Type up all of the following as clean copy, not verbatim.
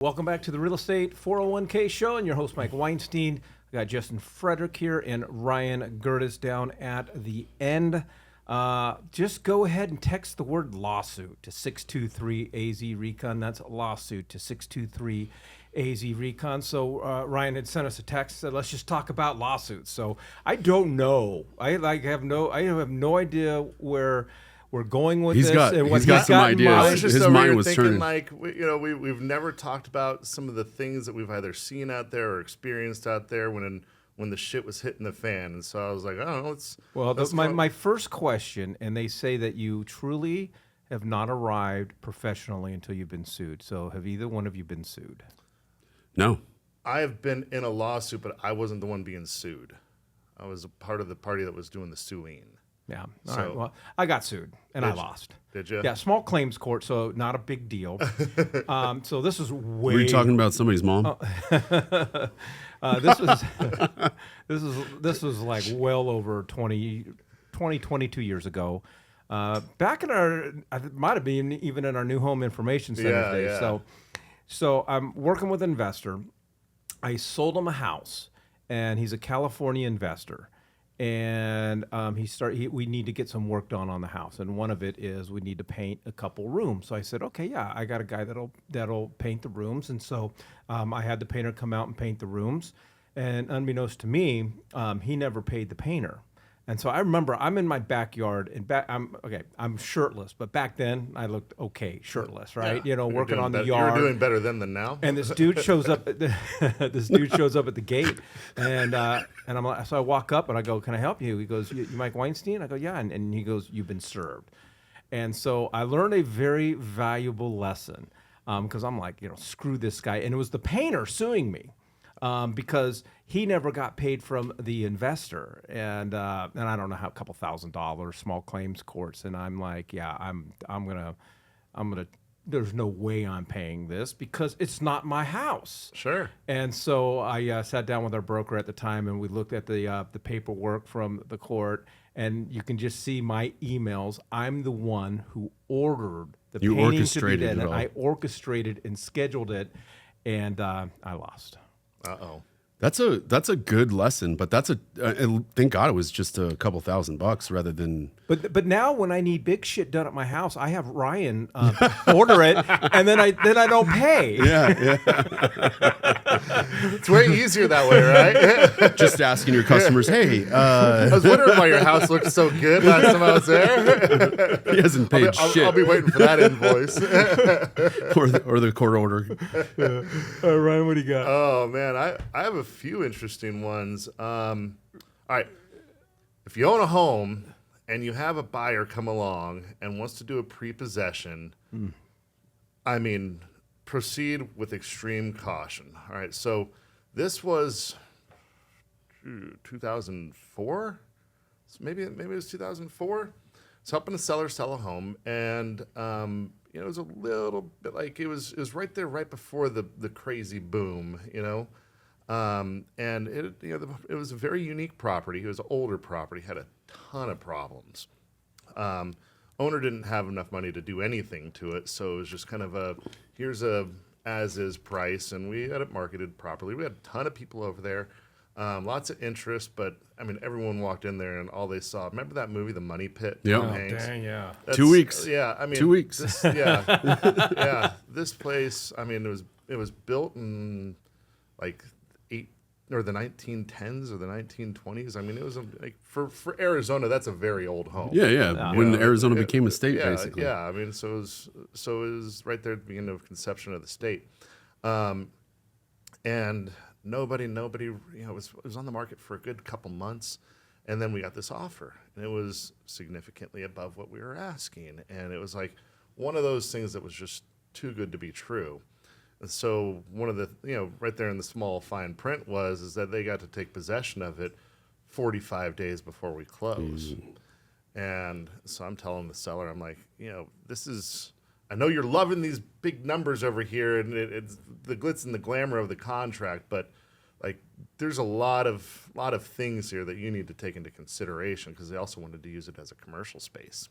Welcome back to the Real Estate 401k Show, and your host, Mike Weinstein. We got Justin Frederick here and Ryan Gerdes down at the end. Just go ahead and text the word lawsuit to 623-AZ-RECON. That's lawsuit to 623-AZ-RECON. So Ryan had sent us a text, said, let's just talk about lawsuits. So I don't know. I have no idea where we're going with this. He's got some ideas. I was just His over mind here was thinking, turning. like, we've never talked about some of the things that we've either seen out there or experienced out there when the shit was hitting the fan. And so I was like, I don't know. My first question, and they say that you truly have not arrived professionally until you've been sued. So have either one of you been sued? No. I have been in a lawsuit, but I wasn't the one being sued. I was a part of the party that was doing the suing. Yeah. All right. Well, I got sued and I lost. Did you? Yeah. Small claims court, so not a big deal. So this is way. Were you talking about somebody's mom? This was like well over 22 years ago. Back in it might have been even in our new home information center days. Yeah. So I'm working with an investor. I sold him a house, and he's a California investor. And we need to get some work done on the house, and one of it is we need to paint a couple rooms. So I said, okay, yeah, I got a guy that'll paint the rooms, and so I had the painter come out and paint the rooms. And unbeknownst to me, he never paid the painter. And so I remember I'm in my backyard, and I'm shirtless, but back then I looked okay shirtless, right? Yeah. Working on the yard. You were doing better then than now. And this dude shows up at the gate, and I'm like, so I walk up and I go, "Can I help you?" He goes, "You Mike Weinstein?" I go, "Yeah," and he goes, "You've been served." And so I learned a very valuable lesson because I'm like, screw this guy, and it was the painter suing me. Because he never got paid from the investor, and I don't know how, a couple $1,000, small claims courts, and I'm like, yeah, I'm gonna. There's no way I'm paying this because it's not my house. Sure. And so I sat down with our broker at the time, and we looked at the paperwork from the court, and you can just see my emails. I'm the one who ordered the painting to be done, and I orchestrated and scheduled it, and I lost. Uh-oh. That's a good lesson, but thank God it was just a couple $1,000 rather than. But now when I need big shit done at my house, I have Ryan order it, and then I don't pay. Yeah. It's way easier that way, right? Just asking your customers, hey. I was wondering why your house looked so good last time I was there. He hasn't paid shit. I'll be waiting for that invoice. or the court order. Ryan, what do you got? Oh, man, I have a few interesting ones. All right. If you own a home and you have a buyer come along and wants to do a prepossession, proceed with extreme caution. All right. So this was 2004. So maybe it was 2004. It's helping a seller sell a home, and it was a little bit like it was right there, right before the crazy boom, and it was a very unique property. It was an older property, had a ton of problems. Owner didn't have enough money to do anything to it, so it was just kind of here's a as-is price, and we had it marketed properly. We had a ton of people over there, lots of interest, but everyone walked in there and all they saw. Remember that movie, The Money Pit? Yeah. Oh, dang, yeah. 2 weeks. Yeah, 2 weeks. This place. It was built in like the 1910s or the 1920s. It was for Arizona. That's a very old home. Yeah. When Arizona became a state, basically. Yeah. So it was right there at the beginning of conception of the state, and nobody. It was on the market for a good couple months, and then we got this offer, and it was significantly above what we were asking, and it was like one of those things that was just too good to be true. And so one of the, right there in the small fine print is that they got to take possession of it 45 days before we close. And so I'm telling the seller, I'm like, I know you're loving these big numbers over here, and it's the glitz and the glamour of the contract, but like there's a lot of things here that you need to take into consideration, because they also wanted to use it as a commercial space.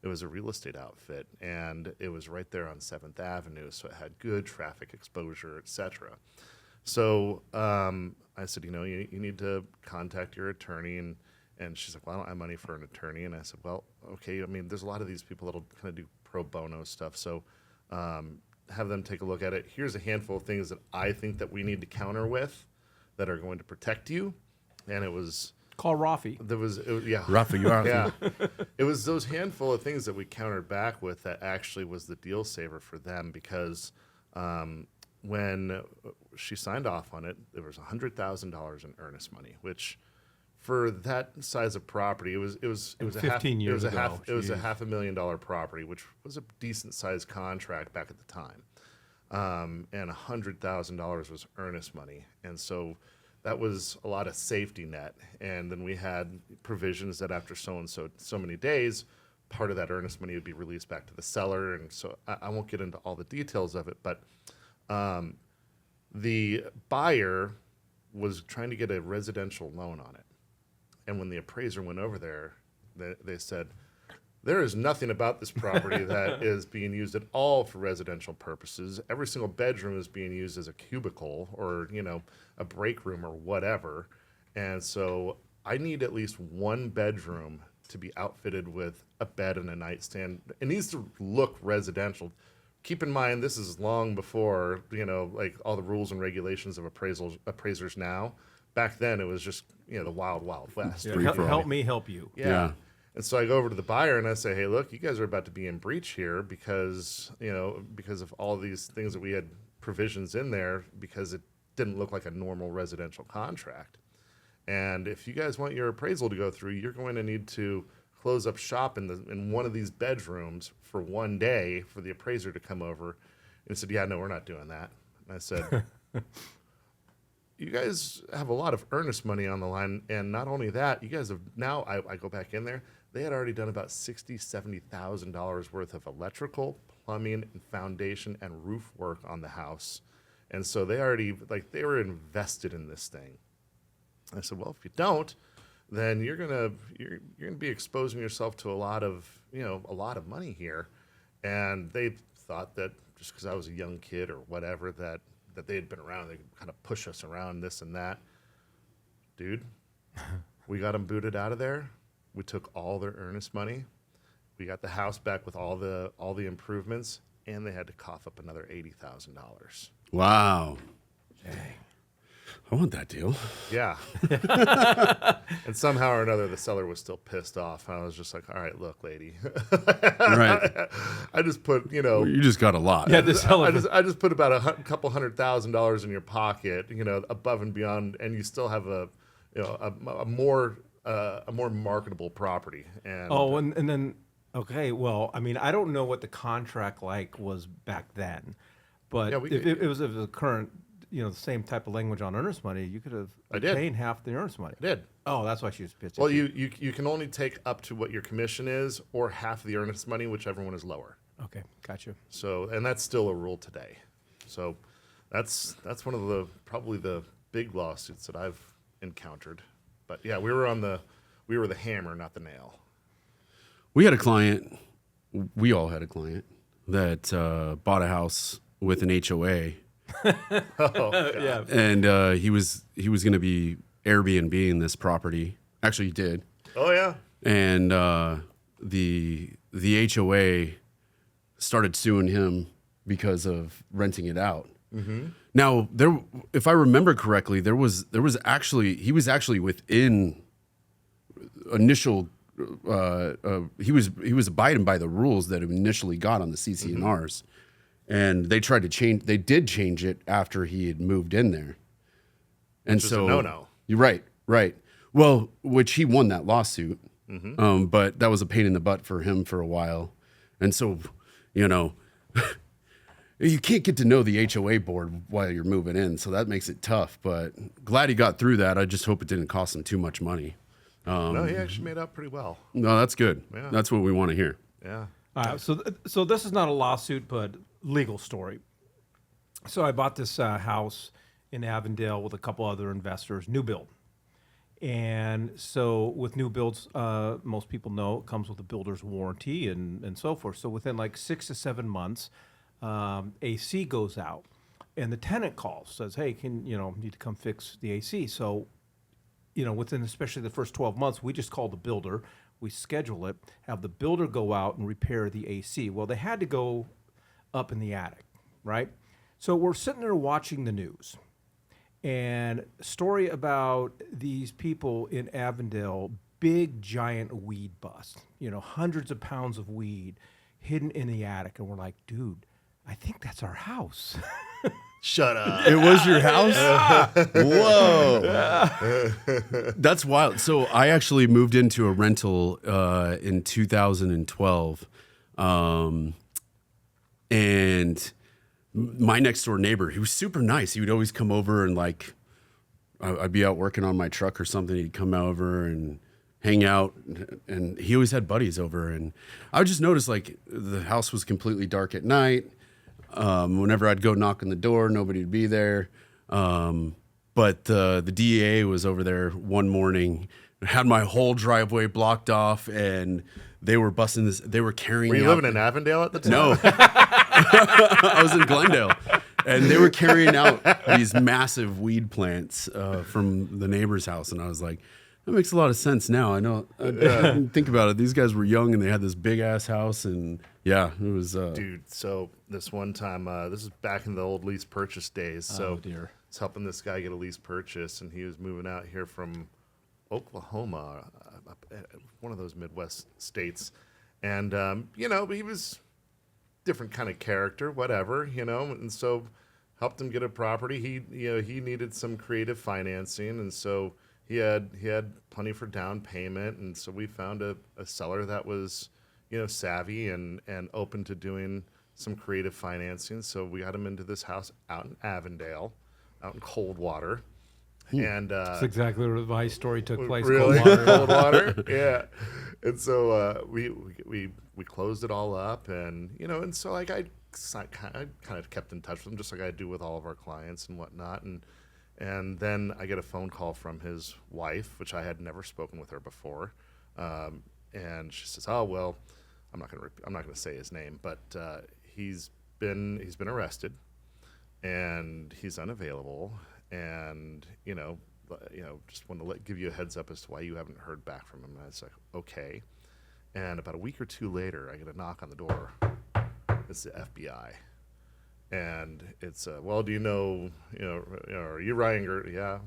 It was a real estate outfit, and it was right there on 7th Avenue, so it had good traffic exposure, etc. So I said, you need to contact your attorney, and she's like, well, I don't have money for an attorney. And I said, well, okay, I mean, there's a lot of these people that'll kind of do pro bono stuff, so have them take a look at it. Here's a handful of things that I think that we need to counter with that are going to protect you. And it was... Call Rafi. Yeah. Rafa, you are. Yeah. It was those handful of things that we countered back with that actually was the deal saver for them, because when she signed off on it, there was $100,000 in earnest money, which for that size of property, it was a 15 years ago. It was a $500,000 property, which was a decent sized contract back at the time. And $100,000 was earnest money. And so that was a lot of safety net. And then we had provisions that after so many days, part of that earnest money would be released back to the seller. And so I won't get into all the details of it, but the buyer was trying to get a residential loan on it. And when the appraiser went over there, they said, there is nothing about this property that is being used at all for residential purposes. Every single bedroom is being used as a cubicle or, a break room or whatever. And so I need at least one bedroom to be outfitted with a bed and a nightstand. It needs to look residential. Keep in mind, this is long before, like all the rules and regulations of appraisers now. Back then, it was just, the wild, wild west. Yeah, help me help you. Yeah. And so I go over to the buyer and I say, hey, look, you guys are about to be in breach here because of all these things that we had provisions in there, because it didn't look like a normal residential contract. And if you guys want your appraisal to go through, you're going to need to close up shop in one of these bedrooms for one day for the appraiser to come over. And he said, yeah, no, we're not doing that. And I said, you guys have a lot of earnest money on the line. And not only that, you guys have now, I go back in there, they had already done about $60,000, $70,000 worth of electrical, plumbing, and foundation and roof work on the house. And so they were invested in this thing. I said, well, if you don't, then you're gonna be exposing yourself to a lot of money here. And they thought that just because I was a young kid or whatever, that they had been around, they could kind of push us around this and that. Dude, we got them booted out of there. We took all their earnest money. We got the house back with all the improvements, and they had to cough up another $80,000. Wow. Dang. I want that deal. Yeah. And somehow or another, the seller was still pissed off. And I was just like, all right, look, lady. Right. I just put, You just got a lot. Yeah, the seller. I just put about a couple $100,000 in your pocket, above and beyond, and you still have a more marketable property. And and then, okay, well, I mean, I don't know what the contract was back then, but Yeah, if it was a current, the same type of language on earnest money, you could have obtained half the earnest money. I did. Oh, that's why she was pissed. Well, you can only take up to what your commission is, or half the earnest money, whichever one is lower. Okay, gotcha. So, and that's still a rule today. So, that's one of probably the big lawsuits that I've encountered. But yeah, we were the hammer, not the nail. We had a client. We all had a client that bought a house with an HOA. Yeah. And he was going to be Airbnb-ing this property. Actually, he did. Oh yeah. And the HOA started suing him because of renting it out. Mm-hmm. Now, if I remember correctly, he was actually within initial. He was abiding by the rules that initially got on the CC&Rs. And they tried to change. They did change it after he had moved in there, and Which is a no-no. You're right. Well, which he won that lawsuit, but that was a pain in the butt for him for a while, and so, you can't get to know the HOA board while you're moving in, so that makes it tough. But glad he got through that. I just hope it didn't cost him too much money. No, he actually made out pretty well. No, that's good. Yeah. That's what we want to hear. Yeah. All right, so this is not a lawsuit, but legal story. So I bought this house in Avondale with a couple other investors, new build, And so with new builds, most people know it comes with a builder's warranty and so forth. So within like 6 to 7 months, AC goes out, and the tenant calls, says, "Hey, need to come fix the AC." So, within especially the first 12 months, we just call the builder, we schedule it, have the builder go out and repair the AC. Well, they had to go up in the attic, right? So we're sitting there watching the news, and a story about these people in Avondale, big giant weed bust, hundreds of pounds of weed hidden in the attic. And we're like, dude, I think that's our house. Shut up. It was your house? Whoa. That's wild. So I actually moved into a rental in 2012. And my next door neighbor, he was super nice. He would always come over and I'd be out working on my truck or something. He'd come over and hang out, and he always had buddies over. And I would just notice the house was completely dark at night. Whenever I'd go knock on the door, nobody would be there. But the DEA was over there one morning, had my whole driveway blocked off, and they were busting this. They were carrying. Were you out living in Avondale at the time? No, I was in Glendale, and they were carrying out these massive weed plants from the neighbor's house, and I was like, that makes a lot of sense now. I know. I didn't think about it. These guys were young, and they had this big ass house, and yeah, it was. Dude, so this one time, this is back in the old lease purchase days. So dear. I was helping this guy get a lease purchase, and he was moving out here from Oklahoma, one of those Midwest states. And, he was different kind of character, whatever, and so helped him get a property. He needed some creative financing, and so he had plenty for down payment. And so we found a seller that was, savvy and open to doing some creative financing. So we got him into this house out in Avondale, out in Coldwater. And That's exactly where my story took place. really Coldwater. Coldwater, yeah. And so we closed it all up, and and so I kind of kept in touch with him, just like I do with all of our clients and whatnot. And then I get a phone call from his wife, which I had never spoken with her before, and she says, "Oh well, I'm not gonna say his name, but he's been arrested, and he's unavailable, and just want to give you a heads up as to why you haven't heard back from him." And I was like, okay. And about a week or two later, I get a knock on the door. It's the FBI, and it's well, do you know, are you Ryan Gerdes? Yeah,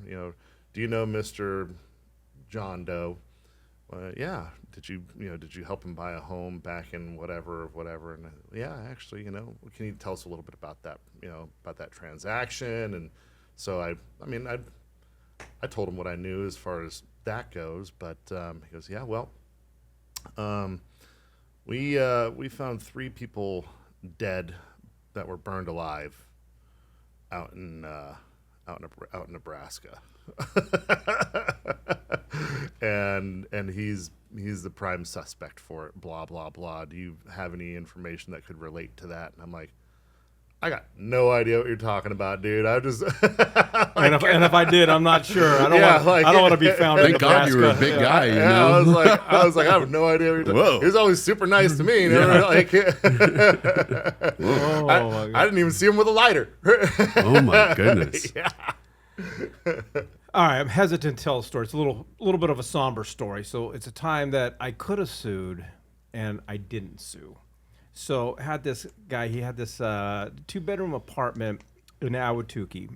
do you know Mr. John Doe? Yeah. Did you help him buy a home back in whatever? And yeah, actually, can you tell us a little bit about that, about that transaction? And so I told him what I knew as far as that goes, but he goes, yeah, well, we found 3 people dead that were burned alive out in Nebraska. and he's the prime suspect for it, blah blah blah. Do you have any information that could relate to that? And I'm like, I got no idea what you're talking about, dude. I just and if I did, I'm not sure. I don't want to be found in Thank God Nebraska. you were a big guy. You yeah, know? I was like, I have no idea what you're talking about. Whoa. He was always super nice to me. I didn't even see him with a lighter. Oh my goodness. Yeah. All right, I'm hesitant to tell a story. It's a little bit of a somber story. So it's a time that I could have sued, and I didn't sue. So had this guy, he had this 2-bedroom apartment in Ahwatukee.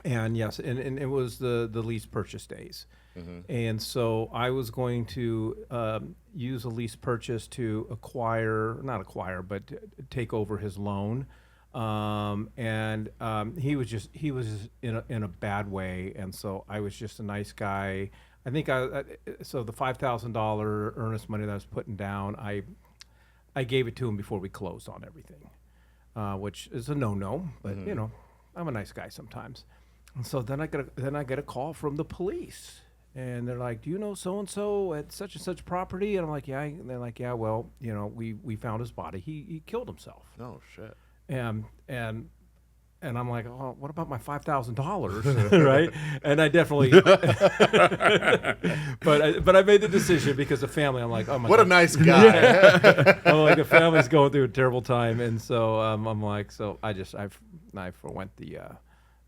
And yes, and it was the lease purchase days. Mm-hmm. And so I was going to use a lease purchase to not acquire, but take over his loan. He was in a bad way. And so I was just a nice guy. I think so the $5,000 earnest money that I was putting down, I gave it to him before we closed on everything, which is a no-no, but Mm-hmm. I'm a nice guy sometimes. And so then I get a call from the police, and they're like, "Do you know so-and-so at such and such property?" And I'm like, "Yeah." And they're like, "Yeah, well, we found his body. He killed himself." Oh shit. And And I'm like, oh, what about my $5,000, right? And I definitely, but I made the decision because the family. I'm like, oh my What God. a nice guy. I'm like, the family's going through a terrible time, and so I'm like, so I forwent the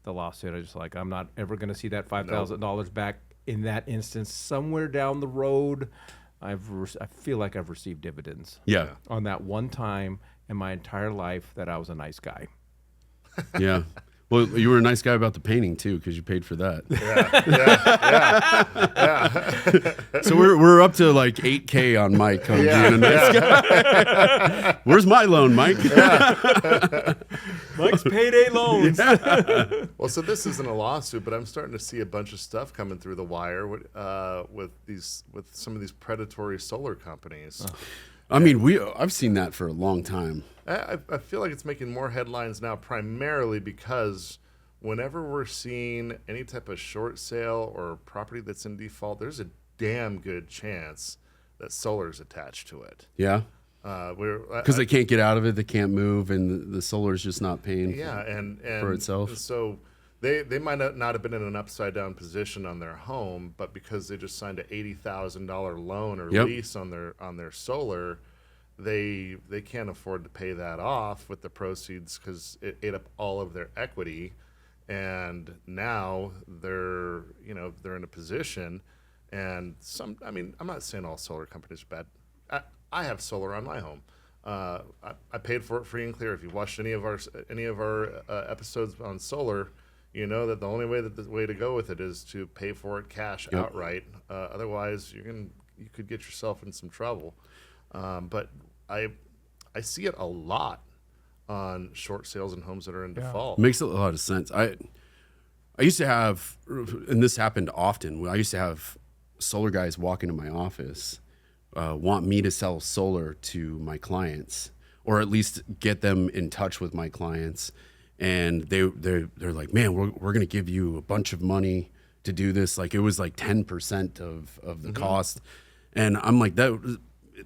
lawsuit. I just like, I'm not ever going to see that $5,000 back in that instance. Somewhere down the road, I feel like I've received dividends. Yeah. On that one time in my entire life that I was a nice guy. Yeah. Well, you were a nice guy about the painting too, because you paid for that. Yeah. So we're up to like 8K on Mike on being a nice guy. Where's my loan, Mike? Mike's payday loans. Well, so this isn't a lawsuit, but I'm starting to see a bunch of stuff coming through the wire with some of these predatory solar companies. I mean, I've seen that for a long time. I feel like it's making more headlines now, primarily because whenever we're seeing any type of short sale or property that's in default, there's a damn good chance that solar's attached to it. Yeah. Because they can't get out of it, they can't move, and the solar's just not paying for itself. So they might not have been in an upside down position on their home, but because they just signed an $80,000 loan or lease on their solar, they can't afford to pay that off with the proceeds because it ate up all of their equity, and now they're in a position, and I'm not saying all solar companies are bad. I have solar on my home. I paid for it free and clear. If you watched any of our episodes on solar, you know that the only way to go with it is to pay for it cash outright. Otherwise, you could get yourself in some trouble. But I see it a lot on short sales and homes that are in default. Makes a lot of sense. I used to have, and this happened often. I used to have solar guys walk into my office, want me to sell solar to my clients, or at least get them in touch with my clients. And they're like, man, we're going to give you a bunch of money to do this. Like it was like 10% of the cost. And I'm like,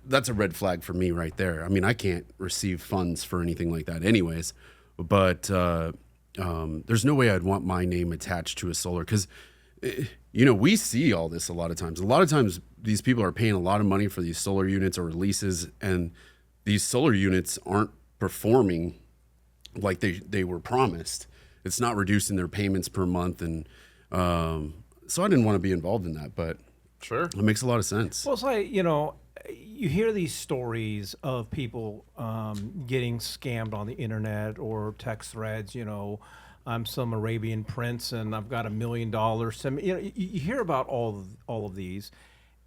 that's a red flag for me right there. I mean, I can't receive funds for anything like that anyways, but there's no way I'd want my name attached to a solar because, we see all this a lot of times. A lot of times these people are paying a lot of money for these solar units or leases, and these solar units aren't performing like they were promised. It's not reducing their payments per month. And so I didn't want to be involved in that, but Sure. it makes a lot of sense. Well, it's like, you hear these stories of people getting scammed on the internet or text threads. I'm some Arabian prince and I've got $1 million. You hear about all of these,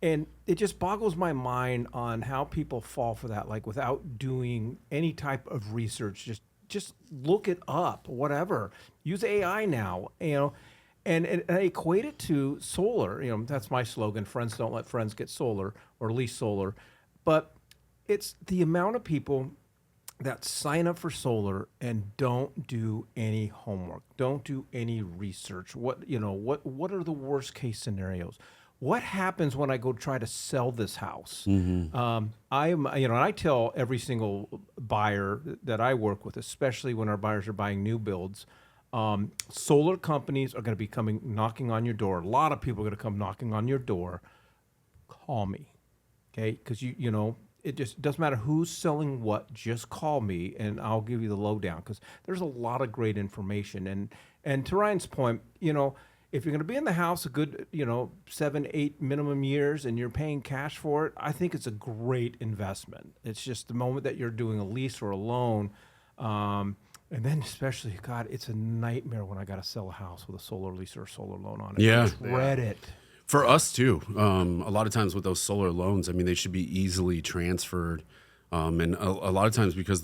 and it just boggles my mind on how people fall for that, like without doing any type of research. Just look it up, whatever. Use AI now, and I equate it to solar. That's my slogan: friends don't let friends get solar or lease solar. But it's the amount of people that sign up for solar and don't do any homework, don't do any research. What are the worst case scenarios? What happens when I go try to sell this house? And I tell every single buyer that I work with, especially when our buyers are buying new builds, solar companies are going to be knocking on your door. A lot of people are going to come knocking on your door. Call me, okay? Because it just doesn't matter who's selling what. Just call me and I'll give you the lowdown, because there's a lot of great information. And to Ryan's point, if you're going to be in the house a good, 7-8 minimum years and you're paying cash for it, I think it's a great investment. It's just the moment that you're doing a lease or a loan, and then especially, God, it's a nightmare when I got to sell a house with a solar lease or a solar loan on it. Yeah. I dread it. For us too, a lot of times with those solar loans, they should be easily transferred. And a lot of times because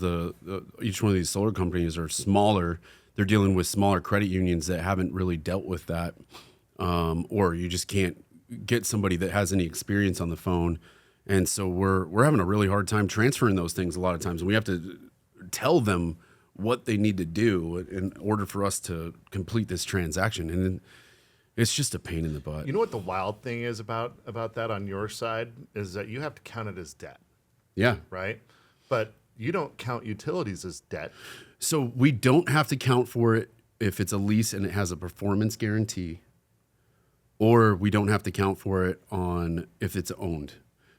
each one of these solar companies are smaller, they're dealing with smaller credit unions that haven't really dealt with that. Or you just can't get somebody that has any experience on the phone. And so we're having a really hard time transferring those things a lot of times. And we have to tell them what they need to do in order for us to complete this transaction. And it's just a pain in the butt. You know what the wild thing is about that on your side is that you have to count it as debt. Yeah. Right? But you don't count utilities as debt. So we don't have to count for it if it's a lease and it has a performance guarantee, or we don't have to count for it on if it's owned.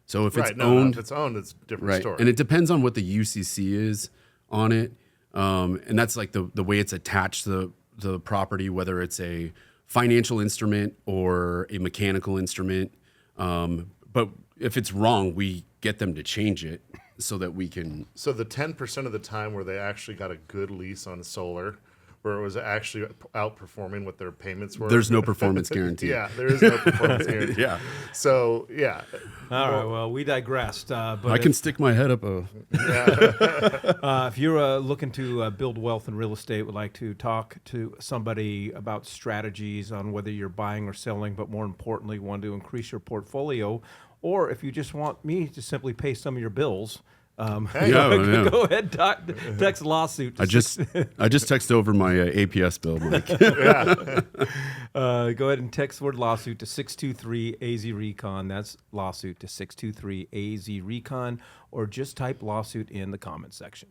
So if it's owned, if it's owned, it's a different right, story. and it depends on what the UCC is on it, and that's like the way it's attached to the property, whether it's a financial instrument or a mechanical instrument. But if it's wrong, we get them to change it so that we can. So the 10% of the time where they actually got a good lease on solar, where it was actually outperforming what their payments were. There's no performance guarantee. Yeah, there is no performance guarantee. Yeah. So, yeah. All right. Well, we digressed. But I can stick my head up if you're looking to build wealth in real estate, would like to talk to somebody about strategies on whether you're buying or selling, but more importantly, want to increase your portfolio, or if you just want me to simply pay some of your bills, go ahead, text lawsuit. To I just texted over my APS bill, Mike. go ahead and text word lawsuit to 623-AZ-RECON. That's lawsuit to 623-AZ-RECON, or just type lawsuit in the comment section.